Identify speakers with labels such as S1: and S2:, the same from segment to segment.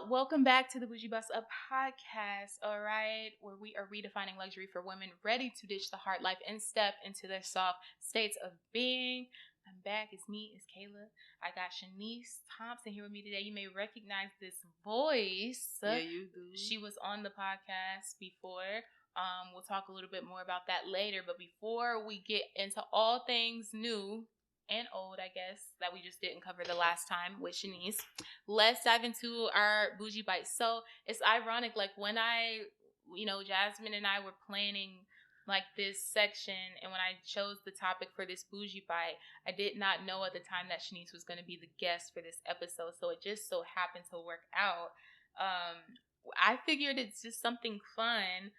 S1: welcome back to the Boujee Buzz, a podcast, all right, where we are redefining luxury for women ready to ditch the hard life and step into their soft states of being. I'm back. It's me. It's Khala. I got Shaneece Thompson here with me today. You may recognize this voice.
S2: Yeah, you do.
S1: She was on the podcast before. We'll talk a little bit more about that later. But before we get into all things new and old, I guess, that we just didn't cover the last time with Shaneece, let's dive into our Boujee Bite. So it's ironic, like when Jasmine and I were planning like this section, and when I chose the topic for this Boujee Bite, I did not know at the time that Shaneece was going to be the guest for this episode, so it just so happened to work out. I figured it's just something fun.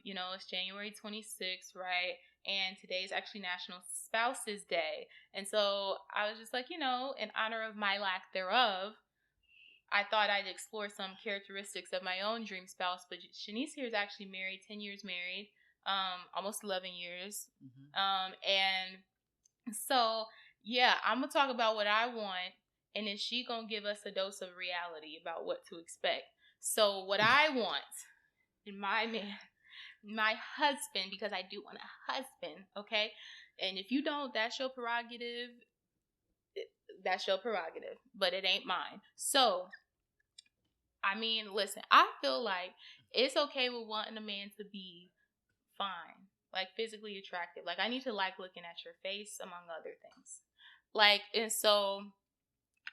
S1: It's January 26th, right? And today is actually National Spouses Day. And so I was just like, in honor of my lack thereof, I thought I'd explore some characteristics of my own dream spouse. But Shaneece here is actually married, 10 years married, almost 11 years.
S2: Mm-hmm.
S1: And so, yeah, I'm going to talk about what I want, and then she going to give us a dose of reality about what to expect. So what I want in my man, my husband, because I do want a husband, okay? And if you don't, that's your prerogative. That's your prerogative, but it ain't mine. So, listen, I feel like it's okay with wanting a man to be fine, like physically attractive. Like, I need to like looking at your face, among other things. And so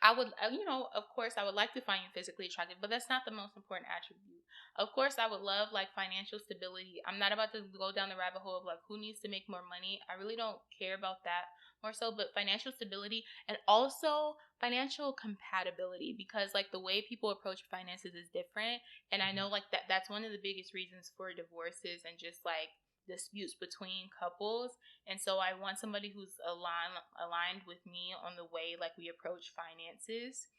S1: I would, of course, I would like to find you physically attractive, but that's not the most important attribute. Of course, I would love like financial stability. I'm not about to go down the rabbit hole of like who needs to make more money. I really don't care about that more so, but financial stability and also financial compatibility, because like the way people approach finances is different. And I know like that's one of the biggest reasons for divorces and just like disputes between couples. And so I want somebody who's aligned with me on the way like we approach finances,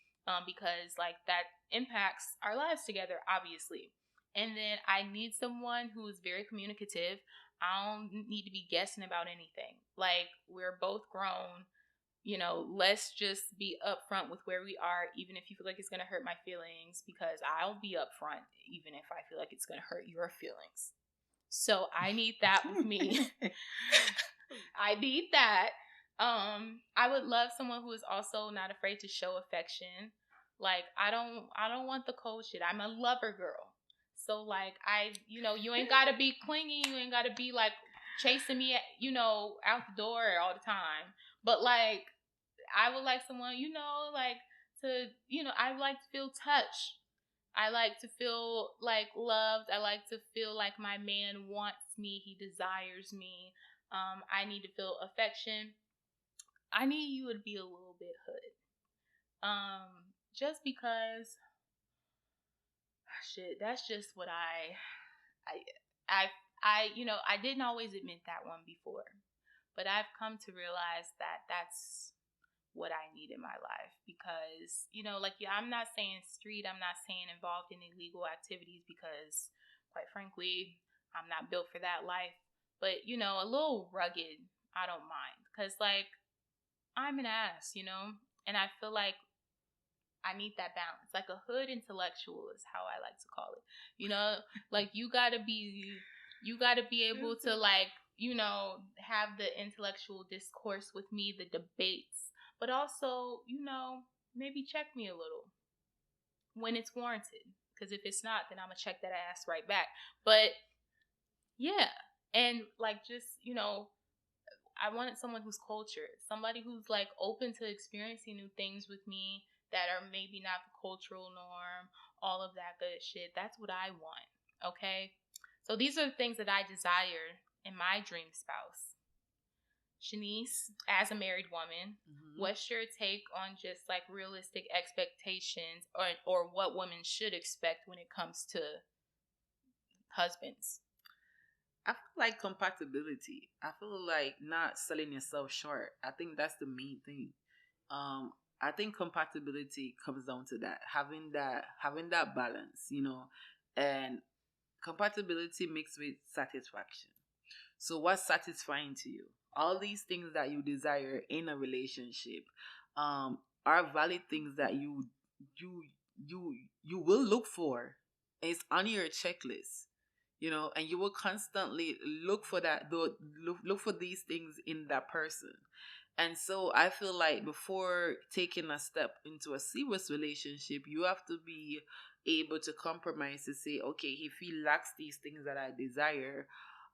S1: because like that impacts our lives together, obviously. And then I need someone who is very communicative. I don't need to be guessing about anything. Like, we're both grown, let's just be upfront with where we are, even if you feel like it's going to hurt my feelings, because I'll be upfront even if I feel like it's going to hurt your feelings. So I need that with me. I need that. I would love someone who is also not afraid to show affection. Like, I don't want the cold shit. I'm a lover girl. So like you ain't gotta be clingy. You ain't gotta be like chasing me, out the door all the time. But like, I would like someone, like to, I like to feel touched. I like to feel like loved. I like to feel like my man wants me. He desires me. I need to feel affection. I need you to be a little bit hood. Just because, shit, that's just what I didn't always admit that one before, but I've come to realize that that's what I need in my life, because, I'm not saying street, I'm not saying involved in illegal activities, because quite frankly, I'm not built for that life, but, a little rugged, I don't mind, because like, I'm an ass, and I feel like I need that balance. Like a hood intellectual is how I like to call it. Like you gotta be able to like, have the intellectual discourse with me, the debates, but also, maybe check me a little when it's warranted. Because if it's not, then I'm gonna check that ass right back. But yeah, and like just, I wanted someone who's cultured, somebody who's like open to experiencing new things with me that are maybe not the cultural norm, all of that good shit. That's what I want, okay? So these are the things that I desire in my dream spouse. Shaneece, as a married woman, what's your take on just like realistic expectations or what women should expect when it comes to husbands?
S2: I feel like compatibility. I feel like not selling yourself short. I think that's the main thing. I think compatibility comes down to that, having that balance, and compatibility mixed with satisfaction. So what's satisfying to you? All these things that you desire in a relationship are valid things that you you will look for. It's on your checklist, and you will constantly look for that, look for these things in that person. And so I feel like before taking a step into a serious relationship, you have to be able to compromise to say, okay, if he lacks these things that I desire,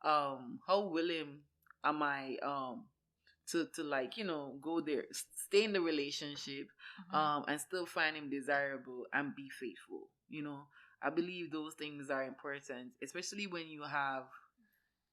S2: how willing am I to like, go there, stay in the relationship, and still find him desirable and be faithful. I believe those things are important, especially when you have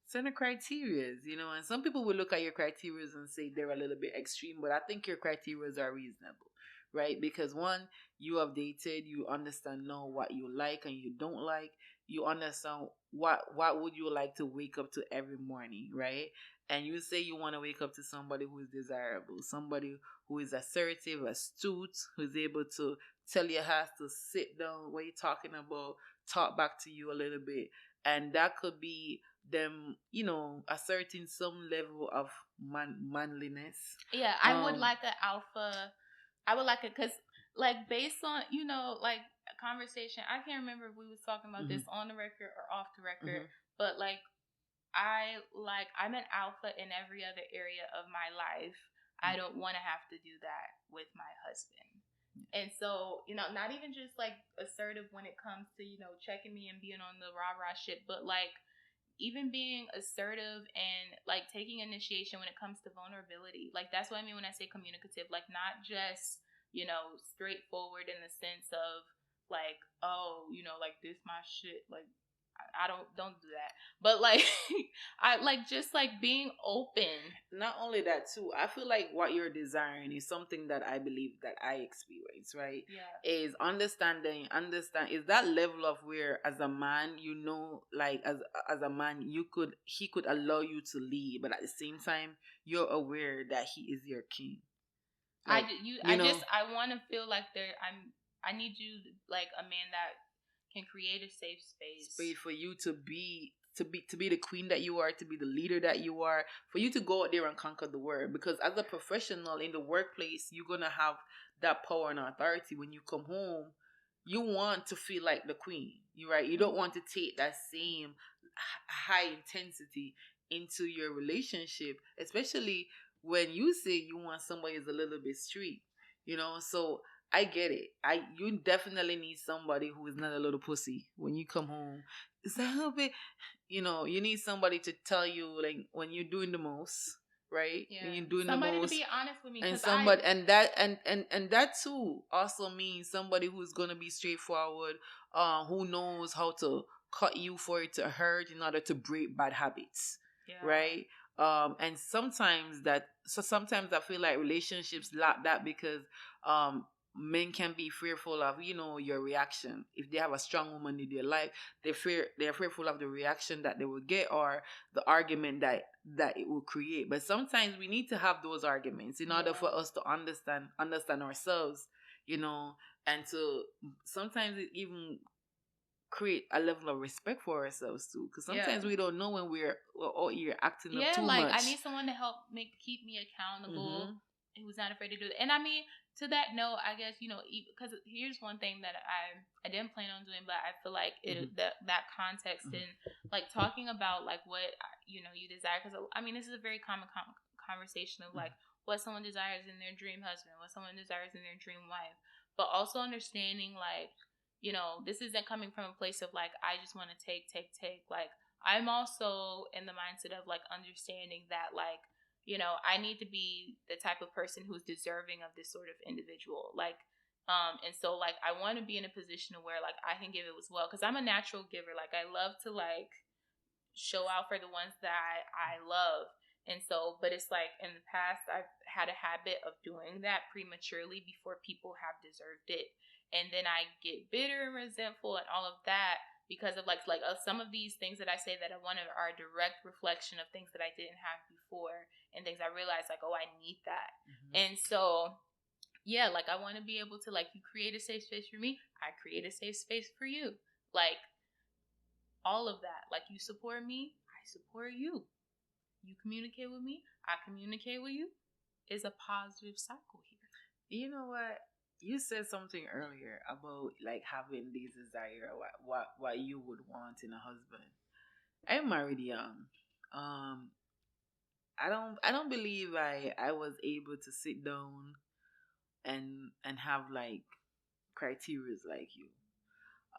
S2: certain criterias, and some people will look at your criterias and say they're a little bit extreme, but I think your criterias are reasonable, right? Because one, you have dated, you understand now what you like and you don't like, you understand what would you like to wake up to every morning, right? And you say you want to wake up to somebody who is desirable, somebody who is assertive, astute, who's able to tell your ass to sit down, what you're talking about, talk back to you a little bit. And that could be them, asserting some level of manliness.
S1: Yeah, I would like an alpha. I would like it because, like, based on like a conversation. I can't remember if we was talking about this on the record or off the record, but like, I'm an alpha in every other area of my life. I don't want to have to do that with my husband. And so, not even just like assertive when it comes to, checking me and being on the rah-rah shit, but like even being assertive and like taking initiation when it comes to vulnerability. Like, that's what I mean when I say communicative, like not just, straightforward in the sense of like, oh, like this my shit. Like, I don't do that. But like I like just like being open.
S2: Not only that too, I feel like what you're desiring is something that I believe that I experience, right?
S1: Yeah.
S2: Is understand is that level of where as a man, like as a man he could allow you to lead, but at the same time you're aware that he is your king.
S1: Like, I want to feel like I need you, like a man that can create a safe space
S2: for you to be the queen that you are, to be the leader that you are, for you to go out there and conquer the world. Because as a professional in the workplace, you're gonna have that power and authority. When you come home, you want to feel like the queen. You right. You don't want to take that same high intensity into your relationship, especially when you say you want somebody who's a little bit street. So I get it. You definitely need somebody who is not a little pussy when you come home. It's a little bit, you need somebody to tell you like when you're doing the most, right?
S1: Yeah.
S2: When you're doing
S1: somebody
S2: the most,
S1: to be honest with me,
S2: and somebody, and that too also means somebody who's gonna be straightforward, who knows how to cut you for it to hurt in order to break bad habits, right? And sometimes I feel like relationships lack that because men can be fearful of your reaction. If they have a strong woman in their life, they're fearful of the reaction that they will get, or the argument that it will create. But sometimes we need to have those arguments in order for us to understand ourselves, and to sometimes it even create a level of respect for ourselves too, because sometimes we don't know when we're you're acting up too
S1: like
S2: much.
S1: I need someone to help keep me accountable, who's not afraid to do it. And I mean, to that note, I guess because here's one thing that I didn't plan on doing, but I feel like that context and like talking about like what you desire, because I mean this is a very common conversation of like what someone desires in their dream husband, what someone desires in their dream wife, but also understanding like this isn't coming from a place of like I just want to take. Like I'm also in the mindset of like understanding that like I need to be the type of person who's deserving of this sort of individual. Like and so like I want to be in a position where like I can give it as well, because I'm a natural giver. Like I love to like show out for the ones that I love. And so, but it's like in the past, I've had a habit of doing that prematurely before people have deserved it. And then I get bitter and resentful and all of that because of like some of these things that I say that I wanted are a direct reflection of things that I didn't have before and things I realized like, oh, I need that. And so, yeah, like I want to be able to like, you create a safe space for me, I create a safe space for you. Like all of that. Like you support me, I support you. You communicate with me, I communicate with you. Is a positive cycle here.
S2: You know what? you said something earlier about like having this desire, what you would want in a husband. I'm married young. Um, I don't believe I was able to sit down and have like criterias like you.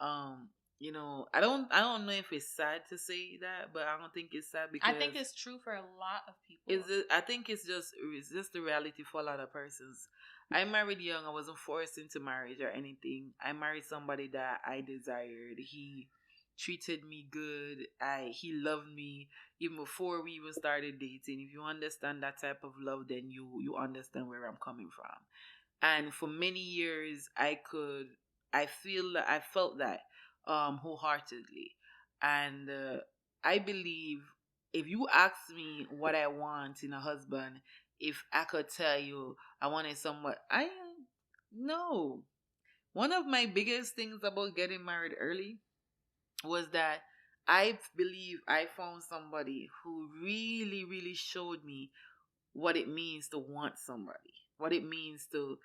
S2: I don't know if it's sad to say that, but I don't think it's sad
S1: I think
S2: because
S1: it's true for a lot of people.
S2: I think it's just the reality for a lot of persons. I married young. I wasn't forced into marriage or anything. I married somebody that I desired. He treated me good. He loved me even before we even started dating. If you understand that type of love, then you understand where I'm coming from. And for many years, I felt that wholeheartedly, and I believe if you ask me what I want in a husband, if I could tell you I wanted someone, I no. One of my biggest things about getting married early was that I believe I found somebody who really, really showed me what it means to want somebody, what it means to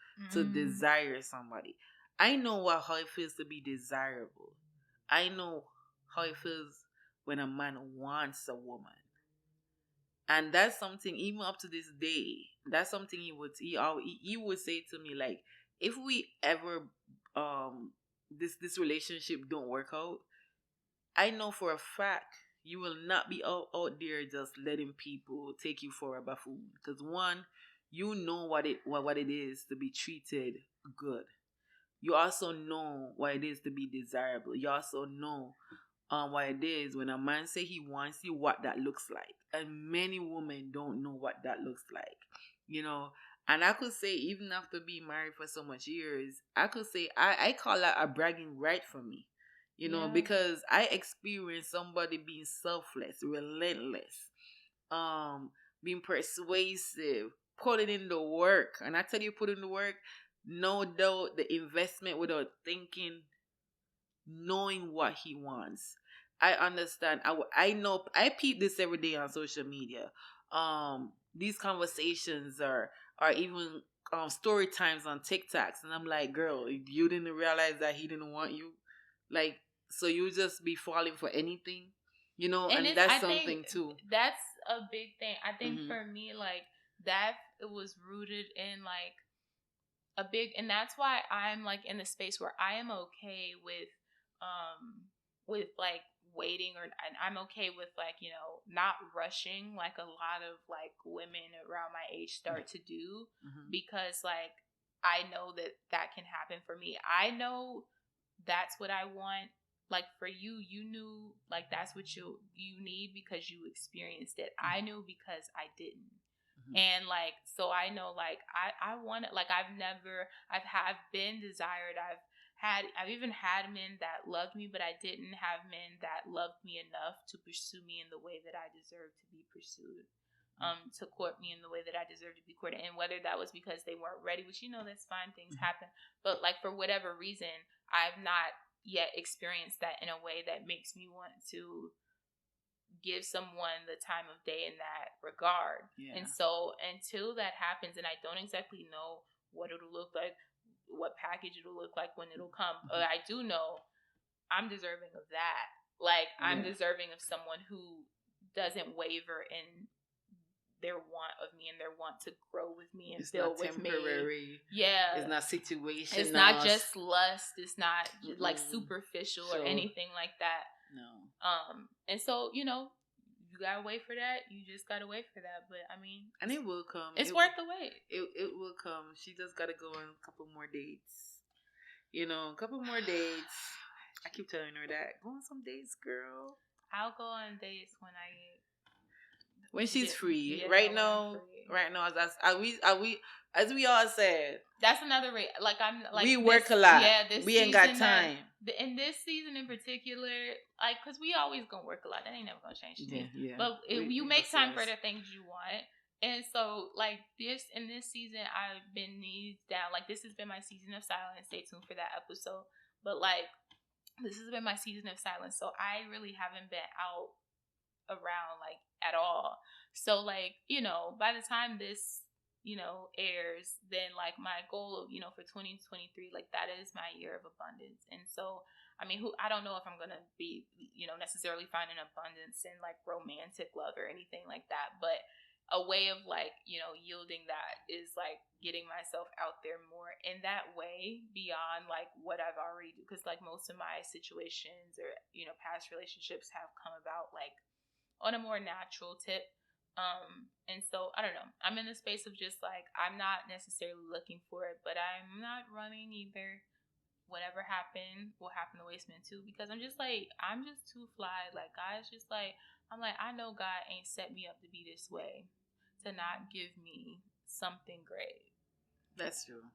S2: desire somebody. I know how it feels to be desirable. I know how it feels when a man wants a woman. And that's something even up to this day. That's something he would say to me like, if we ever this relationship don't work out, I know for a fact you will not be out there just letting people take you for a buffoon. Because one, you know what it is to be treated good. You also know what it is to be desirable. You also know what it is when a man say he wants you, what that looks like. And many women don't know what that looks like. You know, and I could say even after being married for so much years, I could say I call that a bragging right for me. Because I experienced somebody being selfless, relentless, um, being persuasive, putting in the work. And I tell you, put in the work, no doubt the investment without thinking, knowing what he wants. I understand. I know. I peep this every day on social media. These conversations are even story times on TikToks, and I'm like, girl, you didn't realize that he didn't want you, like, so you just be falling for anything, and that's
S1: I
S2: something
S1: think
S2: too.
S1: that's a big thing. I think
S2: Hmm.
S1: for me, like that, it was rooted in like a big, and that's why I'm like in the space where I am okay with like waiting, or and I'm okay with like not rushing like a lot of like women around my age start to do,
S2: Hmm.
S1: because like I know that that can happen for me. I know that's what I want. Like for you, you knew like that's what you need because you experienced it. I knew because I didn't.
S2: Hmm.
S1: And like so I know like I want it. Like I've been desired. I've even had men that loved me, but I didn't have men that loved me enough to pursue me in the way that I deserve to be pursued. To court me in the way that I deserve to be courted. And whether that was because they weren't ready, which that's fine, things happen. But like for whatever reason, I've not yet experienced that in a way that makes me want to give someone the time of day in that regard.
S2: Yeah.
S1: And so until that happens, and I don't exactly know what it'll look like, what package it'll look like when it'll come, but I do know I'm deserving of that. Like I'm deserving of someone who doesn't waver in their want of me and their want to grow with me and
S2: It's
S1: build
S2: not
S1: with
S2: temporary.
S1: me. Yeah.
S2: It's not situational.
S1: It's not just lust. It's not like
S2: Mm-mm.
S1: superficial or
S2: So,
S1: anything like that.
S2: no.
S1: And so, you gotta wait for that. You just gotta wait for that. But I mean,
S2: And it will come.
S1: It's worth the wait.
S2: It will come. She just gotta go on a couple more dates. A couple more dates. I keep telling her that. Go on some dates, girl.
S1: I'll go on dates
S2: when she's free.
S1: Yeah,
S2: right now, as we all said.
S1: That's another rate. Like I'm like
S2: we work a lot.
S1: Yeah,
S2: we ain't got time.
S1: In this season in particular, like, cause we always gonna work a lot. That ain't never gonna change.
S2: Yeah.
S1: But you make time for the things you want. And so, like in this season, I've been knees down. Like this has been my season of silence. Stay tuned for that episode. But like, this has been my season of silence. So I really haven't been out around like at all. So like, by the time this airs, then like my goal, for 2023, like that is my year of abundance. And so, I mean, I don't know if I'm gonna be, necessarily finding abundance in like romantic love or anything like that, but a way of like, yielding that is like getting myself out there more in that way beyond like what I've already do. Because like most of my situations or, past relationships have come about like on a more natural tip. And so I don't know. I'm in the space of just like, I'm not necessarily looking for it, but I'm not running either. Whatever happened will happen to waste men too, because I'm just too fly. Like guys just like, I'm like, I know God ain't set me up to be this way to not give me something great.
S2: That's true.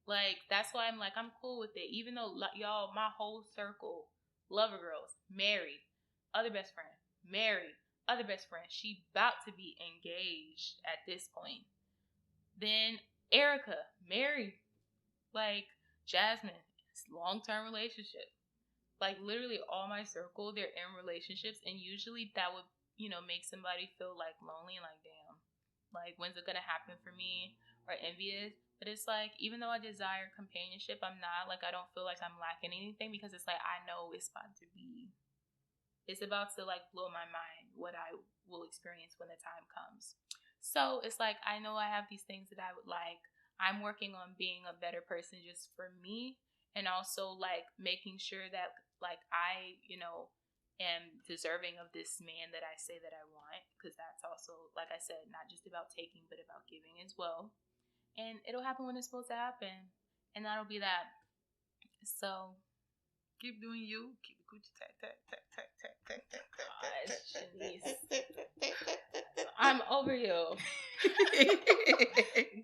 S1: Like that's why I'm like, I'm cool with it. Even though y'all, my whole circle, lover girls, married, other best friend, married, other best friend, she about to be engaged at this point. Then Erica, married. Like Jasmine, long-term relationship. Like literally all my circle, they're in relationships, and usually that would, make somebody feel like lonely and like, damn, like when's it gonna happen for me, or envious. But it's like, even though I desire companionship, I'm not like, I don't feel like I'm lacking anything, because it's like I know it's about to be, it's about to like blow my mind what I will experience when the time comes. So it's like, I know I have these things that I would like. I'm working on being a better person just for me, and also like making sure that like I, am deserving of this man that I say that I want, because that's also, like I said, not just about taking but about giving as well. And it'll happen when it's supposed to happen, and that'll be that. So
S2: keep doing you. Keep the coochie tack tack tack tack tack tack tack
S1: tack. Shaneece, I'm over you.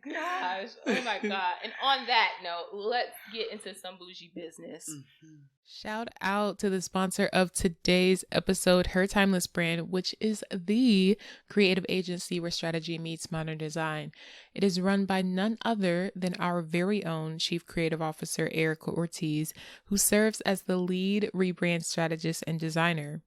S1: Gosh, oh my God. And on that note, let's get into some bougie business.
S3: Mm-hmm. Shout out to the sponsor of today's episode, Her Timeless Brand, which is the creative agency where strategy meets modern design. It is run by none other than our very own Chief Creative Officer, Erica Ortiz, who serves as the lead rebrand strategist and designer.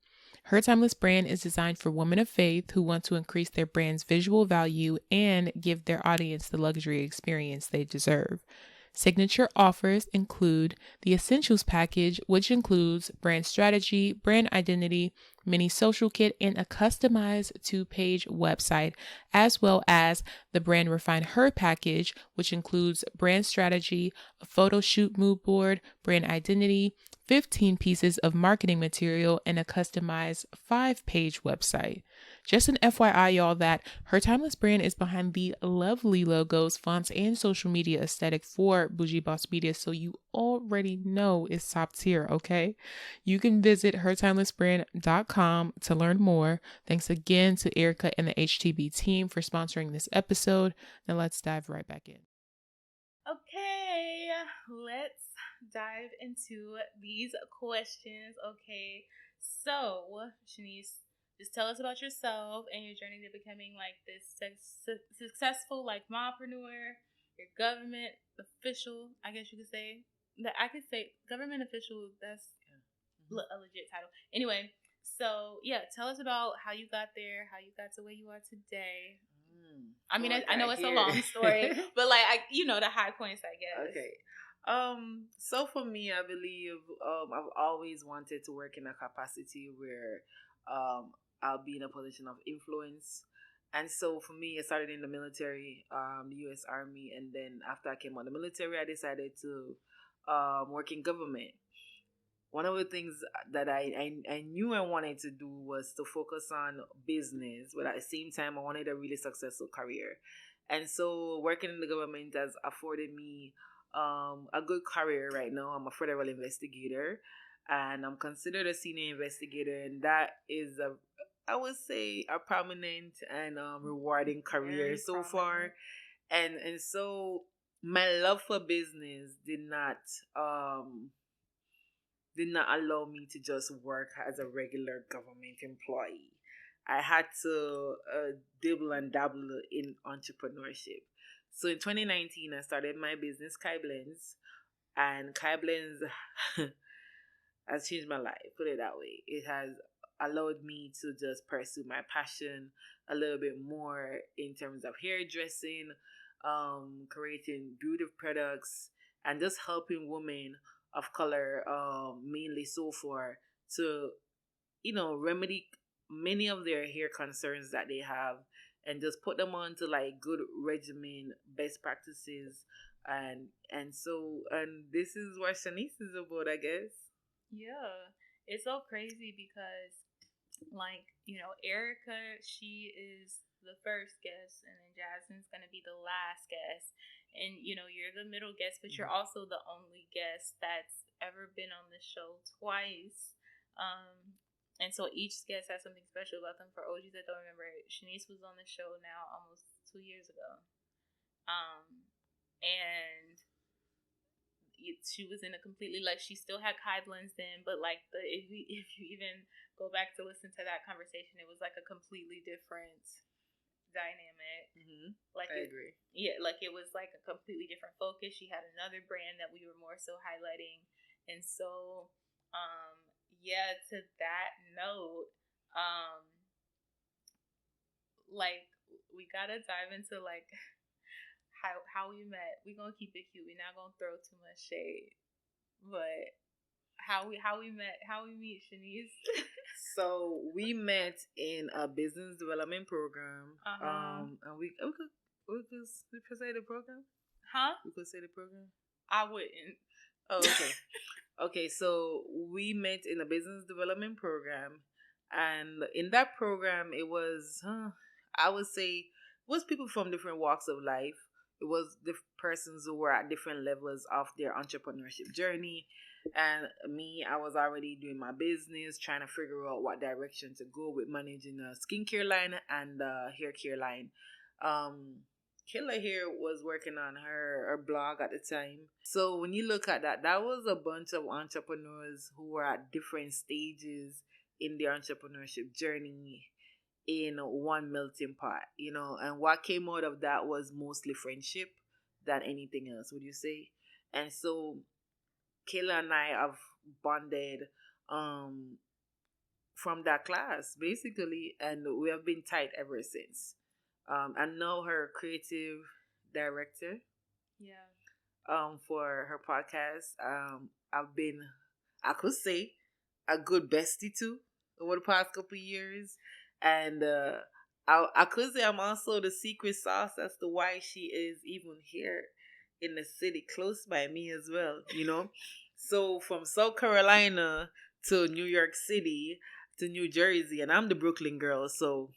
S3: Her Timeless Brand is designed for women of faith who want to increase their brand's visual value and give their audience the luxury experience they deserve. Signature offers include the Essentials package, which includes brand strategy, brand identity, mini social kit, and a customized 2-page website, as well as the Brand Refine Her package, which includes brand strategy, a photo shoot mood board, brand identity, 15 pieces of marketing material, and a customized 5-page website. Just an FYI, y'all, that Her Timeless Brand is behind the lovely logos, fonts, and social media aesthetic for Boujee Boss Media, so you already know it's top tier, okay? You can visit hertimelessbrand.com to learn more. Thanks again to Erica and the HTB team for sponsoring this episode. Now let's dive right back in.
S1: Okay, let's dive into these questions. Okay, so Shaneece, just tell us about yourself and your journey to becoming like this successful like mompreneur, your government official, I guess you could say. That I could say government official, that's a legit title. Anyway, so yeah, tell us about how you got there, how you got to where you are today. I mean, I know it's a long story, but like the high points, I guess.
S2: Okay. So for me, I believe I've always wanted to work in a capacity where I'll be in a position of influence. And so for me, I started in the military, the U.S. Army, and then after I came out of the military, I decided to work in government. One of the things that I knew I wanted to do was to focus on business, but at the same time, I wanted a really successful career. And so working in the government has afforded me a good career right now. I'm a federal investigator, and I'm considered a senior investigator, and that is I would say a prominent and rewarding career so far. And so my love for business did not allow me to just work as a regular government employee. I had to dibble and dabble in entrepreneurship. So in 2019, I started my business, Kai Blends, and Kai Blends has changed my life, put it that way. It has allowed me to just pursue my passion a little bit more in terms of hairdressing, creating beauty products, and just helping women of color, mainly so far, to remedy many of their hair concerns that they have, and just put them on to like good regimen, best practices, and this is what Shaneece is about, I guess.
S1: Yeah, it's so crazy because, like, Erica, she is the first guest, and then Jasmine's gonna be the last guest, and you're the middle guest, but you're also the only guest that's ever been on the show twice. And so each guest has something special about them. For OGs that don't remember, Shaneece was on the show now almost 2 years ago. And she was in a completely, like, she still had Kai blends then, but like if you even go back to listen to that conversation, it was like a completely different dynamic. Like,
S2: I agree.
S1: Yeah, like it was like a completely different focus. She had another brand that we were more so highlighting, and so yeah, to that note, like, we gotta dive into like how we met. We gonna keep it cute. We're not gonna throw too much shade, but how we meet, Shaneece.
S2: So we met in a business development program. And we could say the program.
S1: Huh?
S2: We could say the program.
S1: I wouldn't.
S2: Oh, okay. Okay, so we met in a business development program, and in that program, it was, I would say, it was people from different walks of life. It was the persons who were at different levels of their entrepreneurship journey, and me, I was already doing my business, trying to figure out what direction to go with managing a skincare line and a hair care line. Khala here was working on her blog at the time. So when you look at that, that was a bunch of entrepreneurs who were at different stages in their entrepreneurship journey in one melting pot, and what came out of that was mostly friendship than anything else, would you say? And so Kayla and I have bonded from that class, basically, and we have been tight ever since. I know her creative director.
S1: Yeah.
S2: For her podcast. I've been, I could say, a good bestie too over the past couple of years, and I could say I'm also the secret sauce as to why she is even here in the city close by me as well. So from South Carolina to New York City to New Jersey, and I'm the Brooklyn girl. So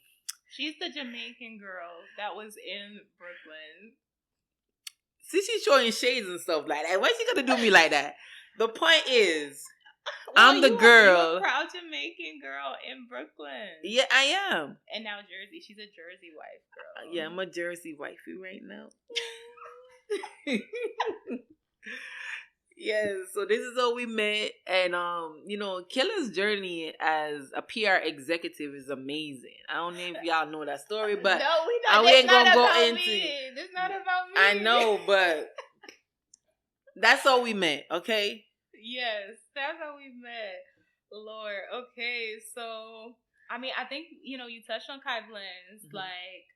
S1: she's the Jamaican girl that was in Brooklyn.
S2: See, she's showing shades and stuff like that. Why is she gonna do me like that? The point is, well, I'm the girl.
S1: You're a proud Jamaican girl in Brooklyn.
S2: Yeah, I am.
S1: And now Jersey. She's a Jersey wife girl.
S2: Yeah, I'm a Jersey wifey right now. Yes, so this is how we met, and Khalla's journey as a PR executive is amazing. I don't know if y'all know that story, but
S1: no, we don't. We ain't gonna go into it. It's not about me.
S2: I know, but that's how we met. Okay.
S1: Yes, that's how we met. Lord. Okay, so I mean, I think you touched on Kai Blends. Like,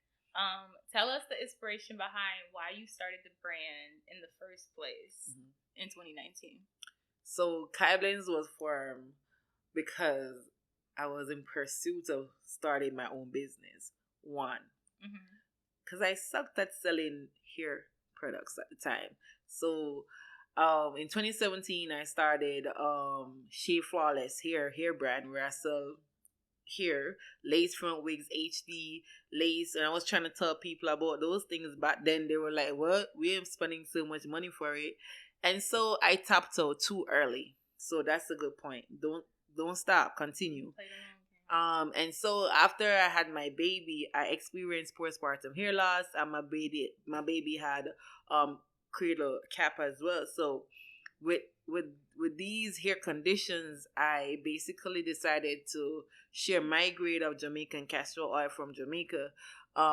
S1: tell us the inspiration behind why you started the brand in the first place. In 2019.
S2: So Kai Blends was formed because I was in pursuit of starting my own business. One, because I sucked at selling hair products at the time. So in 2017, I started Shea Flawless hair brand, where I sell hair, lace front wigs, HD lace, and I was trying to tell people about those things back then. They were like, "What? We ain't spending so much money for it." And so I tapped out too early. So that's a good point. Don't stop. Continue. And so after I had my baby, I experienced postpartum hair loss, and my baby had cradle cap as well. So with these hair conditions, I basically decided to share my grade of Jamaican castor oil from Jamaica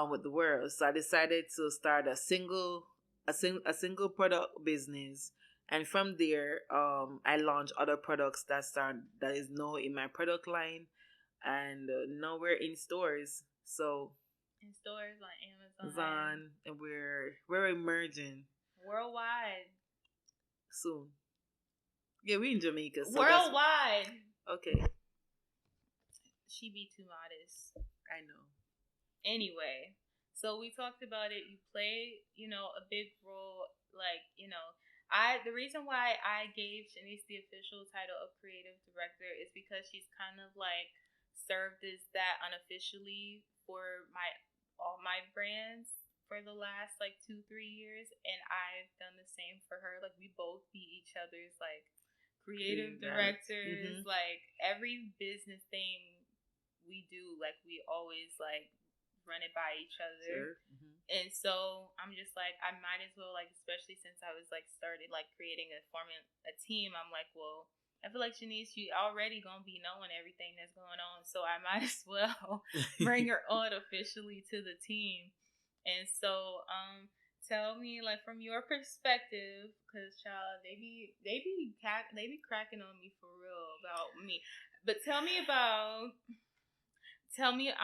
S2: with the world. So I decided to start a single product business. And from there, I launched other products that is now in my product line, and now we're in stores. So
S1: In stores on
S2: Amazon, and we're emerging
S1: worldwide
S2: soon. Yeah, we in Jamaica. So
S1: worldwide.
S2: Okay.
S1: She be too modest.
S2: I know.
S1: Anyway, so we talked about it. You play, a big role. Like, the reason why I gave Shaneece the official title of creative director is because she's kind of like served as that unofficially for all my brands for the last like 2-3 years, and I've done the same for her. Like, we both be each other's like creative directors. Mm-hmm. Like, every business thing we do, like, we always like run it by each other. Sure. Mm-hmm. And so I'm just like, I might as well, like, especially since I was like started like forming a team, I'm like, well, I feel like Shaneece, you already gonna be knowing everything that's going on, so I might as well bring her on officially to the team. And so tell me, like, from your perspective, because child, they be cracking on me for real about me, but tell me, I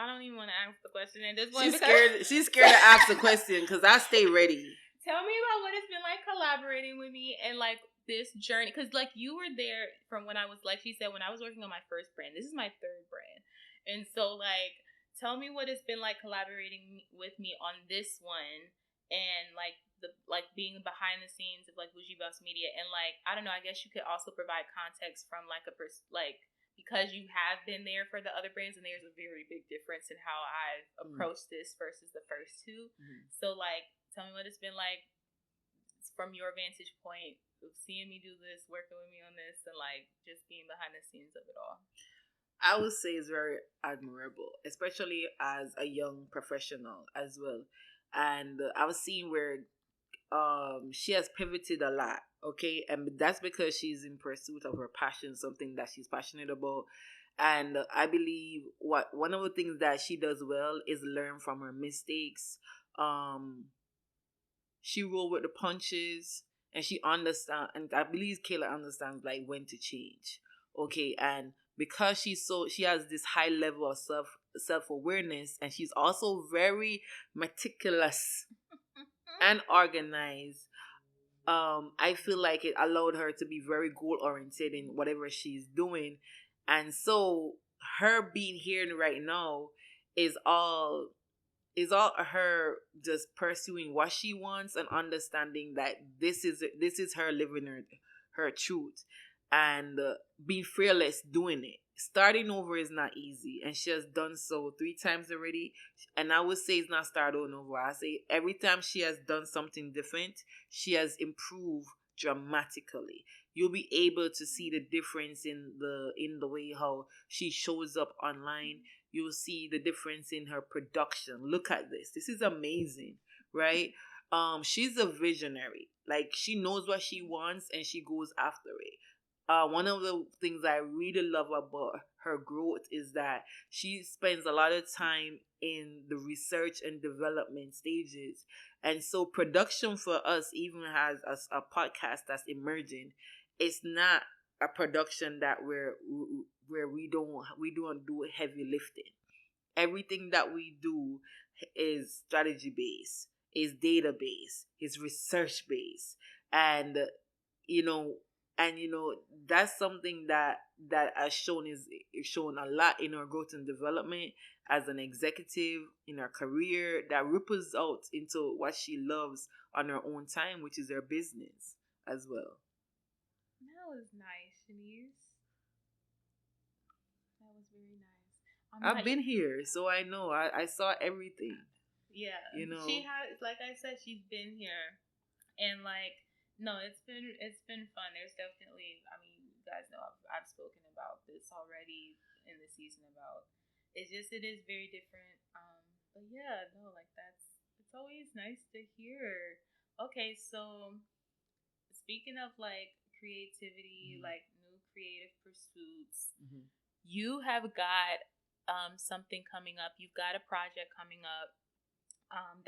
S1: don't even want to ask the question at this point.
S2: She's scared to ask the question because I stay ready.
S1: Tell me about what it's been like collaborating with me and like this journey. Because like you were there from when I was, like she said, when I was working on my first brand. This is my third brand. And so like, tell me what it's been like collaborating with me on this one and like being behind the scenes of like Boujee Buzz Media. And like, I don't know, I guess you could also provide context from like because you have been there for the other brands, and there's a very big difference in how I've approached this versus the first two. Mm-hmm. So, like, tell me what it's been like from your vantage point of seeing me do this, working with me on this, and, like, just being behind the scenes of it all.
S2: I would say it's very admirable, especially as a young professional as well. And I was seeing where she has pivoted a lot, okay, and that's because she's in pursuit of her passion, something that she's passionate about. And I believe one of the things that she does well is learn from her mistakes. She roll with the punches, and she understands, and I believe Khala understands like when to change, okay. And because she has this high level of self-awareness, and she's also very meticulous and organized. I feel like it allowed her to be very goal oriented in whatever she's doing, and so her being here right now is all her just pursuing what she wants and understanding that this is her living her truth, and being fearless doing it. Starting over is not easy, and she has done so 3 times already. And I would say it's not starting over. I say every time she has done something different, she has improved dramatically. You'll be able to see the difference in the way how she shows up online. You'll see the difference in her production. Look at this. This is amazing, right? She's a visionary. Like, she knows what she wants and she goes after it. One of the things I really love about her growth is that she spends a lot of time in the research and development stages. And so production for us, even as a podcast that's emerging, it's not a production that where we don't do heavy lifting. Everything that we do is strategy based, is data based, is research based, and that's something that has shown a lot in our growth and development as an executive in her career, that ripples out into what she loves on her own time, which is her business as well.
S1: That was nice, Shaneece. That was very nice.
S2: I've been here, so I know. I saw everything.
S1: Yeah. She has, like I said, she's been here, and like. No, it's been fun. There's definitely, I mean, you guys know I've spoken about this already in the season about. It is very different. But yeah, no, like it's always nice to hear. Okay, so speaking of like creativity, like new creative pursuits, you have got something coming up. You've got a project coming up.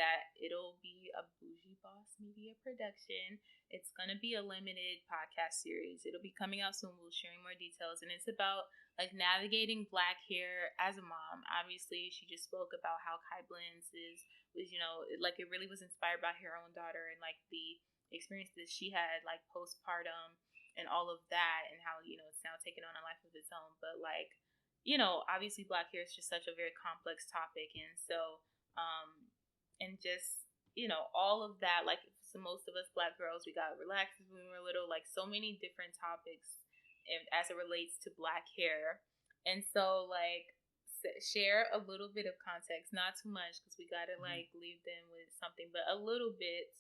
S1: That it'll be a Boujee Boss Media production. It's going to be a limited podcast series. It'll be coming out soon. We'll sharing more details. And it's about like navigating black hair as a mom. Obviously, she just spoke about how Kai Blends was, you know, like it really was inspired by her own daughter and like the experiences she had like postpartum and all of that, and how, you know, it's now taken on a life of its own. But like, you know, obviously black hair is just such a very complex topic. And so, and just, you know, all of that, like, so most of us black girls, we got relaxed when we were little, like so many different topics as it relates to black hair. And so like share a little bit of context, not too much because we gotta like leave them with something, but a little bit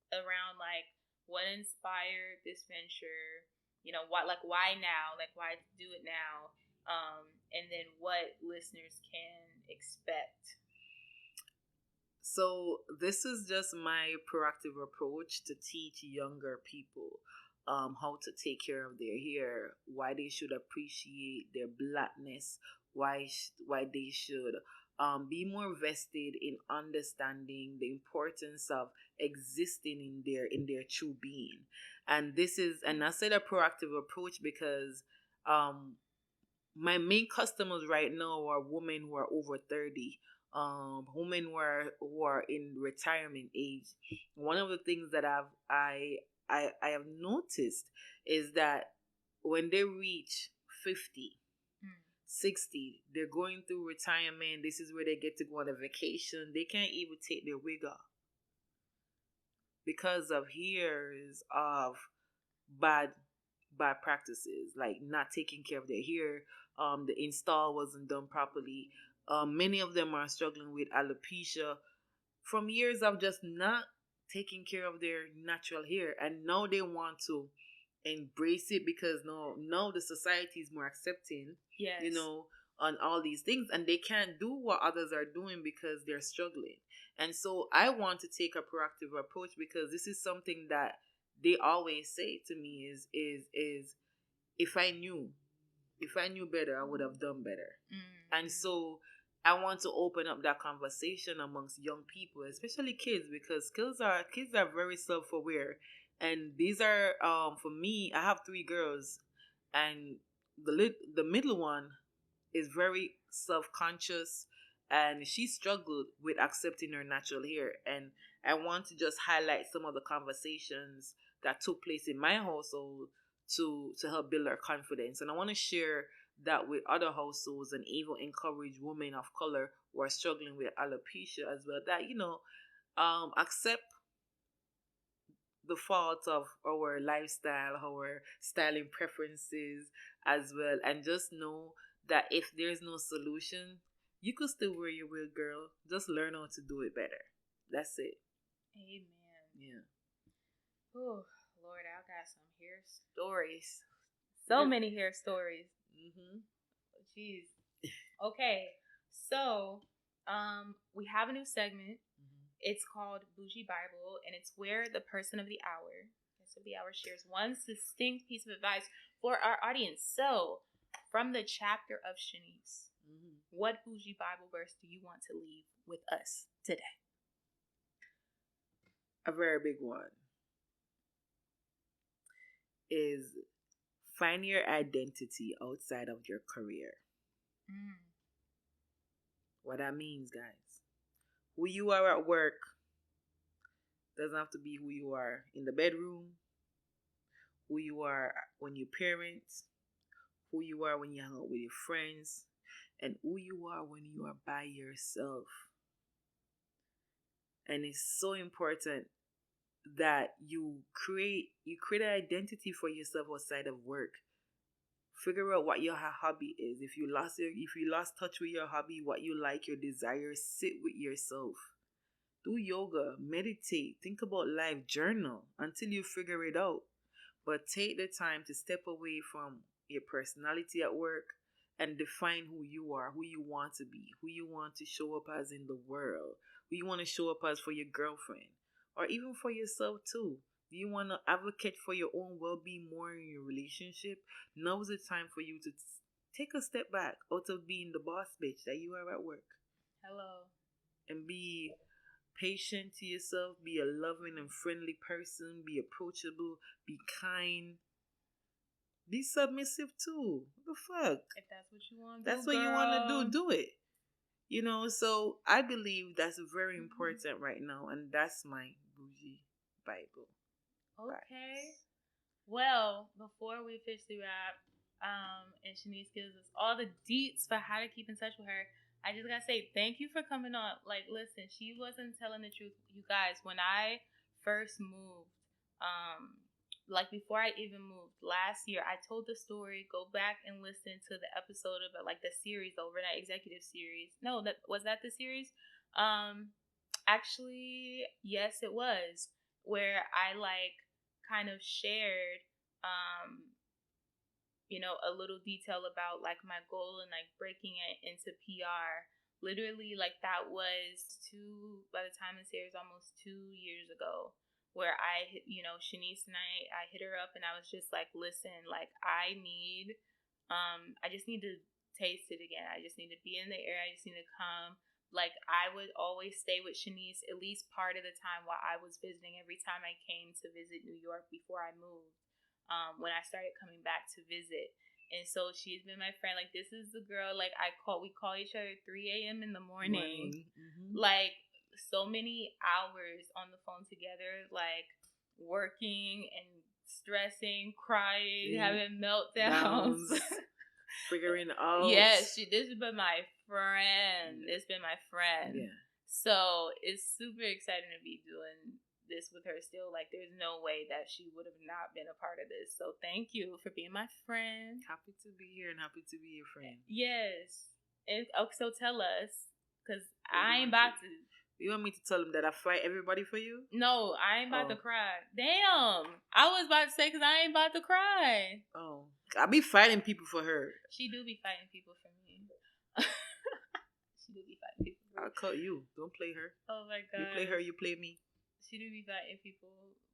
S1: around like what inspired this venture, you know, why now, like why do it now, and then what listeners can expect.
S2: So this is just my proactive approach to teach younger people how to take care of their hair, why they should appreciate their blackness, why they should be more vested in understanding the importance of existing in their true being. And I said a proactive approach because my main customers right now are women who are over 30, women who are in retirement age. One of the things that I have noticed is that when they reach 50, 60, they're going through retirement. This is where they get to go on a vacation. They can't even take their wig off because of years of bad practices, like not taking care of their hair. The install wasn't done properly. Many of them are struggling with alopecia from years of just not taking care of their natural hair, and now they want to embrace it because now the society is more accepting.
S1: Yes.
S2: You know, on all these things, and they can't do what others are doing because they're struggling. And so I want to take a proactive approach because this is something that they always say to me is if I knew better, I would have done better. And so I want to open up that conversation amongst young people, especially kids, because kids are very self-aware. And these are for me, I have 3 girls, and the middle one is very self-conscious, and she struggled with accepting her natural hair. And I want to just highlight some of the conversations that took place in my household to help build our confidence. And I want to share that with other households and even encourage women of color who are struggling with alopecia as well, that, you know, accept the fault of our lifestyle, our styling preferences as well, and just know that if there's no solution, you could still wear your wig, girl. Just learn how to do it better. That's it.
S1: Amen.
S2: Yeah.
S1: Oh, Lord, I got some hair stories. So many hair stories. Jeez. Okay, so we have a new segment. It's called Boujee Bible, and it's where the person of the hour, shares one succinct piece of advice for our audience. So, from the chapter of Shaneece, what Boujee Bible verse do you want to leave with us today?
S2: A very big one is find your identity outside of your career. What that means, guys. Who you are at work doesn't have to be who you are in the bedroom, who you are when you parent, who you are when you hang out with your friends, and who you are when you are by yourself. And it's so important that you create an identity for yourself outside of work. Figure out what your hobby is. If you lost touch with your hobby, what you like, your desires, sit with yourself. Do yoga, meditate, think about life, journal until you figure it out. But take the time to step away from your personality at work and define who you are, who you want to be, who you want to show up as in the world, who you want to show up as for your girlfriend, or even for yourself too. Do you want to advocate for your own well-being more in your relationship? Now's the time for you to take a step back out of being the boss bitch that you are at work.
S1: Hello.
S2: And be patient to yourself, be a loving and friendly person, be approachable, be kind, be submissive too. What the fuck?
S1: If that's what you want to do,
S2: That's what you want to do it. So I believe that's very important right now, and that's my Boujee Bible.
S1: Okay. Well, before we officially wrap, and Shaneece gives us all the deets for how to keep in touch with her, I just gotta say thank you for coming on. Like, listen, she wasn't telling the truth, you guys. When I first moved, like before I even moved last year, I told the story. Go back and listen to the episode of it, like the series, the overnight executive series. No, that was that the series. Actually, yes, it was, where I like kind of shared a little detail about like my goal and like breaking it into PR. Literally, like that was by the time this year is almost 2 years ago, where Shaneece and I hit her up and I was just like, listen, like I just need to taste it again. I just need to be in the air. I just need to come. Like I would always stay with Shaneece at least part of the time while I was visiting. Every time I came to visit New York before I moved, when I started coming back to visit. And so she's been my friend. Like this is the girl like we call each other at 3 a.m. in the morning. Mm-hmm. Like so many hours on the phone together, like working and stressing, crying, having meltdowns.
S2: Figuring out.
S1: Yes, this has been my friend. It's been my friend. Yeah. So it's super exciting to be doing this with her still. Like there's no way that she would have not been a part of this. So thank you for being my friend.
S2: Happy to be here and happy to be your friend.
S1: Yes. And so tell us, because I ain't about to.
S2: You want me to tell them that I fight everybody for you?
S1: No, I ain't about to cry. Damn. I was about to say because I ain't about to cry.
S2: Oh. I be fighting people for her.
S1: She do be fighting people for me. She do be fighting people for me.
S2: I'll call you. Don't play her.
S1: Oh my God.
S2: You play her, you play me.
S1: She do be fighting people.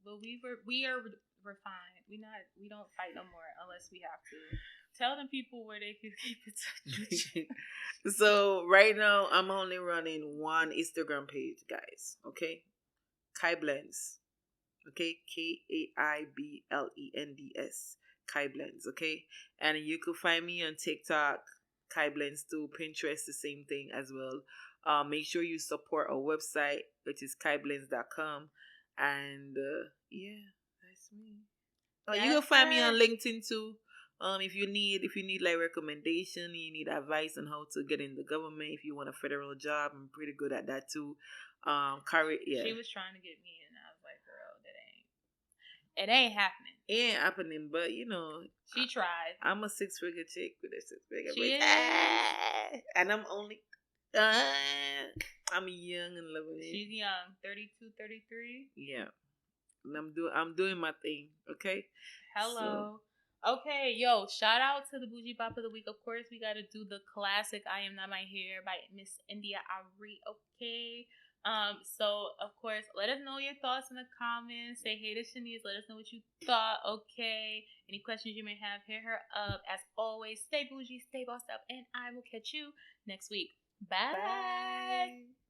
S1: But we're fine. We don't fight no more unless we have to. Tell them people where they can keep in touch with you.
S2: So right now I'm only running one Instagram page, guys. Okay, Kai Blends. Okay, KAIBLENDS. Kai Blends. Okay, and you could find me on TikTok, Kai Blends too. Pinterest, the same thing as well. Make sure you support our website, which is kaiblends.com, and that's me. You can find me on LinkedIn too. If you need like recommendation, you need advice on how to get in the government. If you want a federal job, I'm pretty good at that too.
S1: She was trying to get me in. I was like, girl, it ain't happening.
S2: It ain't happening, but
S1: she tried.
S2: I'm a 6-figure chick with a 6-figure
S1: bitch.
S2: And I'm only I'm young and lovely.
S1: She's young, 32, 33.
S2: Yeah. And I'm doing my thing, okay?
S1: Hello. Okay, yo, shout out to the Boujee Bop of the week. Of course, we got to do the classic I Am Not My Hair by Miss India Ari, okay? So, of course, let us know your thoughts in the comments. Say hey to Shaneece. Let us know what you thought, okay? Any questions you may have, hit her up. As always, stay bougie, stay bossed up, and I will catch you next week. Bye. Bye.